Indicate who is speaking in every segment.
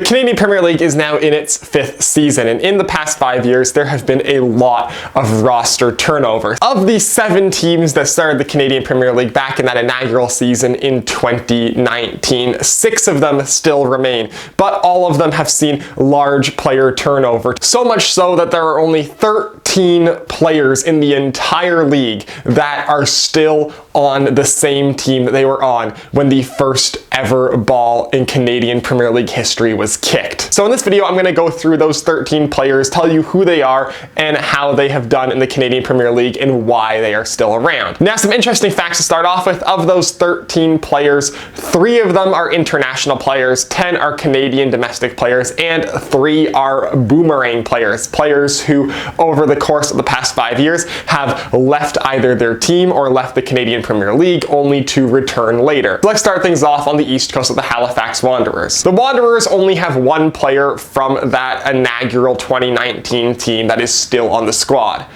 Speaker 1: The Canadian Premier League is now in its 5th season, and in the past 5 years, there have been a lot of roster turnover. Of the 7 teams that started the Canadian Premier League back in that inaugural season in 2019, 6 of them still remain, but all of them have seen large player turnover. So much so that there are only 13 players in the entire league that are still on the same team that they were on when the first ever ball in Canadian Premier League history was kicked. So in this video, I'm going to go through those 13 players, tell you who they are and how they have done in the Canadian Premier League and why they are still around. Now, some interesting facts to start off with. Of those 13 players, 3 of them are international players, 10 are Canadian domestic players, and 3 are boomerang players, players who over the course of the past 5 years have left either their team or left the Canadian Premier League only to return later. So let's start things off on the east coast of the Halifax Wanderers. The Wanderers only have 1 player from that inaugural 2019 team that is still on the squad.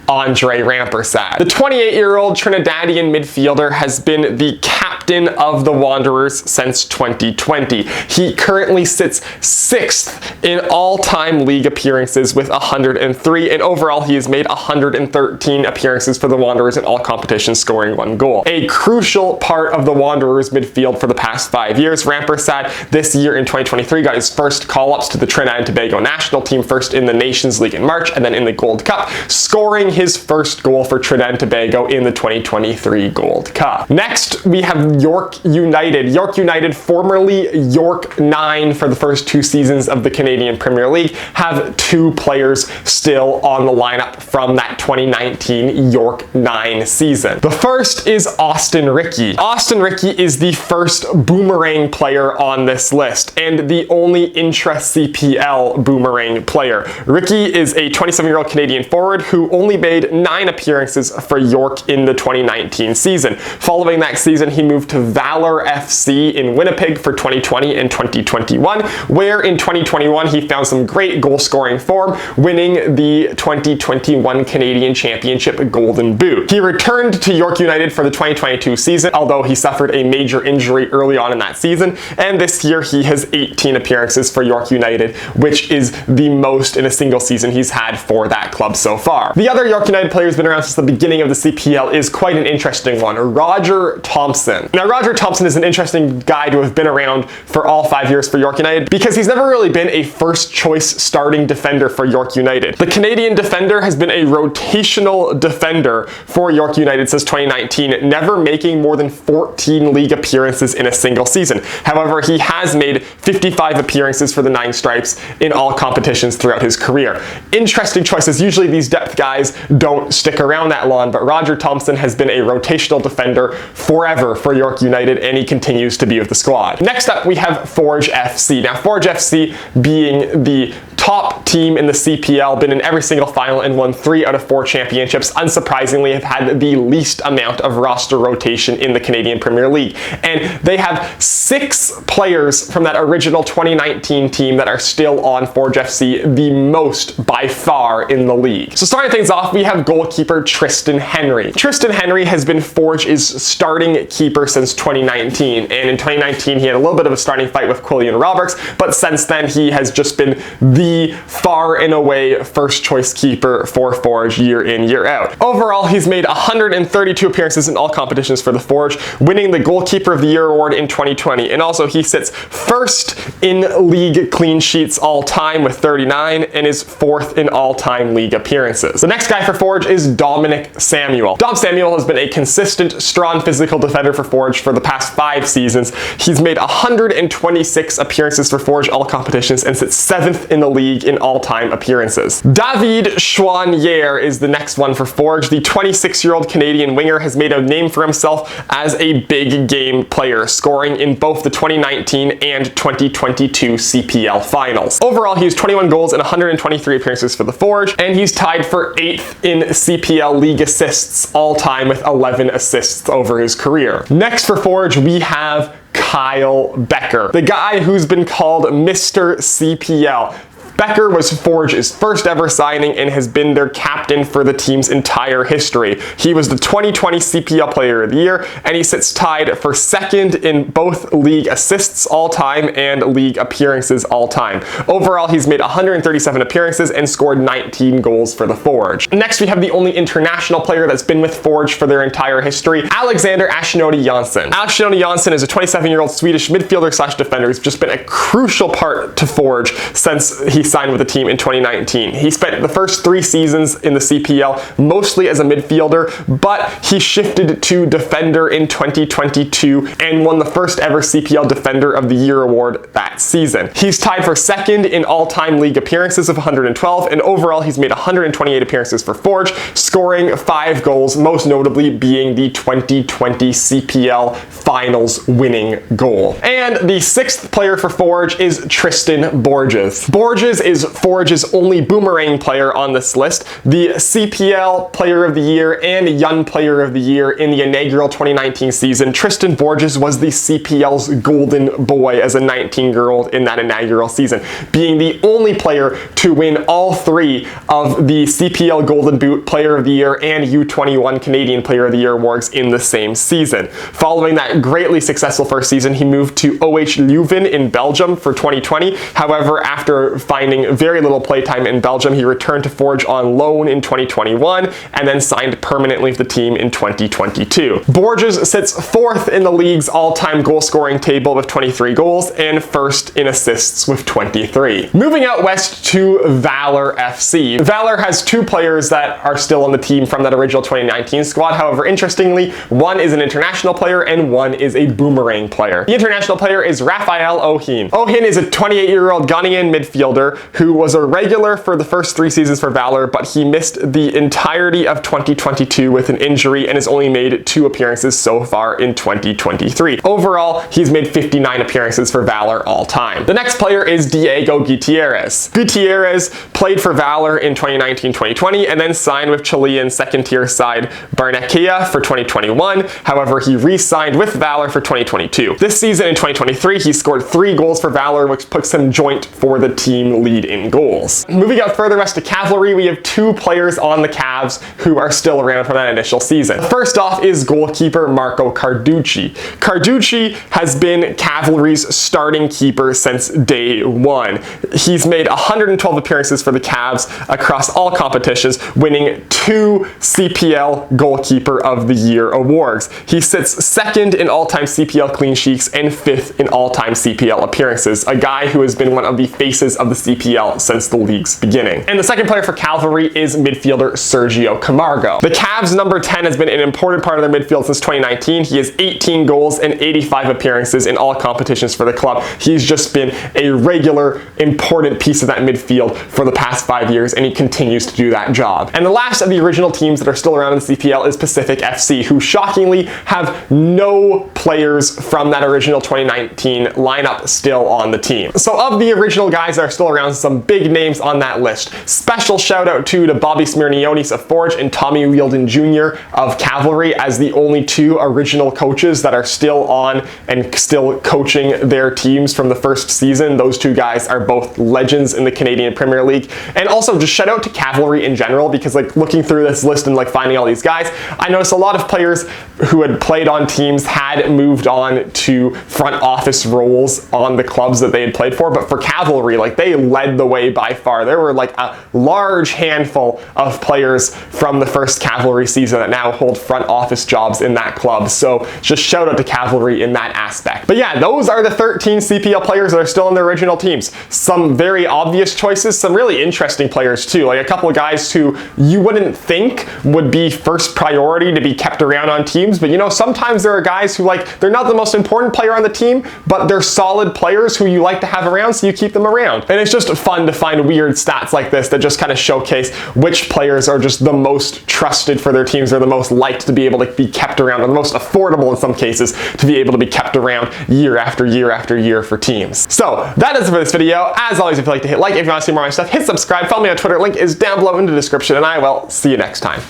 Speaker 1: Andre Rampersad. The 28-year-old Trinidadian midfielder has been the captain of the Wanderers since 2020. He currently sits 6th in all-time league appearances with 103, and overall he has made 113 appearances for the Wanderers in all competitions, scoring 1 goal. A crucial part of the Wanderers midfield for the past 5 years, Rampersad this year in 2023 got his first call-ups to the Trinidad and Tobago national team, first in the Nations League in March and then in the Gold Cup, scoring his first goal for Trinidad and Tobago in the 2023 Gold Cup. Next, we have York United. York United, formerly York 9 for the first 2 seasons of the Canadian Premier League, have 2 players still on the lineup from that 2019 York 9 season. The first is Austin Rickey. Austin Rickey is the first boomerang player on this list and the only intra-CPL boomerang player. Rickey is a 27-year-old Canadian forward who only made 9 appearances for York in the 2019 season. Following that season, he moved to Valor FC in Winnipeg for 2020 and 2021, where in 2021 he found some great goal-scoring form, winning the 2021 Canadian Championship Golden Boot. He returned to York United for the 2022 season, although he suffered a major injury early on in that season, and this year he has 18 appearances for York United, which is the most in a single season he's had for that club so far. The other York United player who's been around since the beginning of the CPL is quite an interesting one, Roger Thompson. Now, Roger Thompson is an interesting guy to have been around for all 5 years for York United because he's never really been a first-choice starting defender for York United. The Canadian defender has been a rotational defender for York United since 2019, never making more than 14 league appearances in a single season. However, he has made 55 appearances for the Nine Stripes in all competitions throughout his career. Interesting choices. Usually these depth guys don't stick around that long, but Roger Thompson has been a rotational defender forever for York United, and he continues to be with the squad. Next up, we have Forge FC. Now, Forge FC being the top team in the CPL, been in every single final and won 3 out of 4 championships, unsurprisingly have had the least amount of roster rotation in the Canadian Premier League. And they have 6 players from that original 2019 team that are still on Forge FC, the most by far in the league. So starting things off, we have goalkeeper Tristan Henry. Tristan Henry has been Forge's starting keeper since 2019, and in 2019 he had a little bit of a starting fight with Quillian Roberts, but since then he has just been the far and away first choice keeper for Forge year in, year out. Overall, he's made 132 appearances in all competitions for the Forge, winning the Goalkeeper of the Year award in 2020. And also he sits 1st in league clean sheets all time with 39 and is 4th in all-time league appearances. The next guy for Forge is Dominic Samuel. Dom Samuel has been a consistent, strong physical defender for Forge for the past 5 seasons. He's made 126 appearances for Forge all competitions and sits 7th in the league in all-time appearances. David Chouanier is the next one for Forge. The 26-year-old Canadian winger has made a name for himself as a big game player, scoring in both the 2019 and 2022 CPL finals. Overall, he has 21 goals and 123 appearances for the Forge, and he's tied for 8th in CPL league assists all time with 11 assists over his career. Next for Forge, we have Kyle Becker, the guy who's been called Mr. CPL. Becker was Forge's first ever signing and has been their captain for the team's entire history. He was the 2020 CPL Player of the Year, and he sits tied for second in both league assists all time and league appearances all time. Overall, he's made 137 appearances and scored 19 goals for the Forge. Next, we have the only international player that's been with Forge for their entire history, Alexander Ashnodi Jansson. Ashnodi Jansson is a 27-year-old Swedish midfielder slash defender who's just been a crucial part to Forge since he signed with the team in 2019. He spent the first 3 seasons in the CPL mostly as a midfielder, but he shifted to defender in 2022 and won the first ever CPL Defender of the Year award that season. He's tied for second in all-time league appearances of 112, and overall he's made 128 appearances for Forge, scoring 5 goals, most notably being the 2020 CPL Finals winning goal. And the 6th player for Forge is Tristan Borges. Borges is Forge's only boomerang player on this list, the CPL Player of the Year and Young Player of the Year in the inaugural 2019 season. Tristan Borges was the CPL's golden boy as a 19-year-old in that inaugural season, being the only player to win all 3 of the CPL Golden Boot Player of the Year and U21 Canadian Player of the Year awards in the same season. Following that greatly successful first season, he moved to OH Leuven in Belgium for 2020. However, after finding very little playtime in Belgium, he returned to Forge on loan in 2021 and then signed permanently with the team in 2022. Borges sits 4th in the league's all-time goal-scoring table with 23 goals and 1st in assists with 23. Moving out west to Valor FC. Valor has 2 players that are still on the team from that original 2019 squad. However, interestingly, one is an international player and one is a boomerang player. The international player is Raphael Ohin. Ohin is a 28-year-old Ghanaian midfielder who was a regular for the first 3 seasons for Valor, but he missed the entirety of 2022 with an injury and has only made 2 appearances so far in 2023. Overall, he's made 59 appearances for Valor all time. The next player is Diego Gutierrez. Gutierrez played for Valor in 2019-2020 and then signed with Chilean 2nd-tier side Barnechea for 2021. However, he re-signed with Valor for 2022. This season in 2023, he scored 3 goals for Valor, which puts him joint for the team lead in goals. Moving out further west to Cavalry, we have 2 players on the Cavs who are still around from that initial season. First off is goalkeeper Marco Carducci. Carducci has been Cavalry's starting keeper since day 1. He's made 112 appearances for the Cavs across all competitions, winning 2 CPL Goalkeeper of the Year awards. He sits 2nd in all-time CPL clean sheets and 5th in all-time CPL appearances, a guy who has been one of the faces of the CPL since the league's beginning. And the second player for Cavalry is midfielder Sergio Camargo. The Cavs' number 10 has been an important part of their midfield since 2019. He has 18 goals and 85 appearances in all competitions for the club. He's just been a regular, important piece of that midfield for the past 5 years, and he continues to do that job. And the last of the original teams that are still around in the CPL is Pacific FC, who shockingly have no players from that original 2019 lineup still on the team. So of the original guys that are still around, some big names on that list. Special shout out to Bobby Smirnionis of Forge and Tommy Wielden Jr. of Cavalry as the only 2 original coaches that are still on and still coaching their teams from the first season. Those 2 guys are both legends in the Canadian Premier League. And also just shout out to Cavalry in general, because like looking through this list and like finding all these guys, I noticed a lot of players who had played on teams had moved on to front office roles on the clubs that they had played for. But for Cavalry, like they led the way by far. There were like a large handful of players from the first Cavalry season that now hold front office jobs in that club. So just shout out to Cavalry in that aspect. But yeah, those are the 13 CPL players that are still in their original teams. Some very obvious choices, some really interesting players too. Like a couple of guys who you wouldn't think would be first priority to be kept around on teams. But you know, sometimes there are guys who like, they're not the most important player on the team, but they're solid players who you like to have around, so you keep them around. And it's just fun to find weird stats like this that just kind of showcase which players are just the most trusted for their teams, or the most liked to be able to be kept around, or the most affordable in some cases to be able to be kept around year after year after year for teams. So that is it for this video. As always, if you'd like to hit like, if you want to see more of my stuff, hit subscribe, follow me on Twitter, link is down below in the description, and I will see you next time.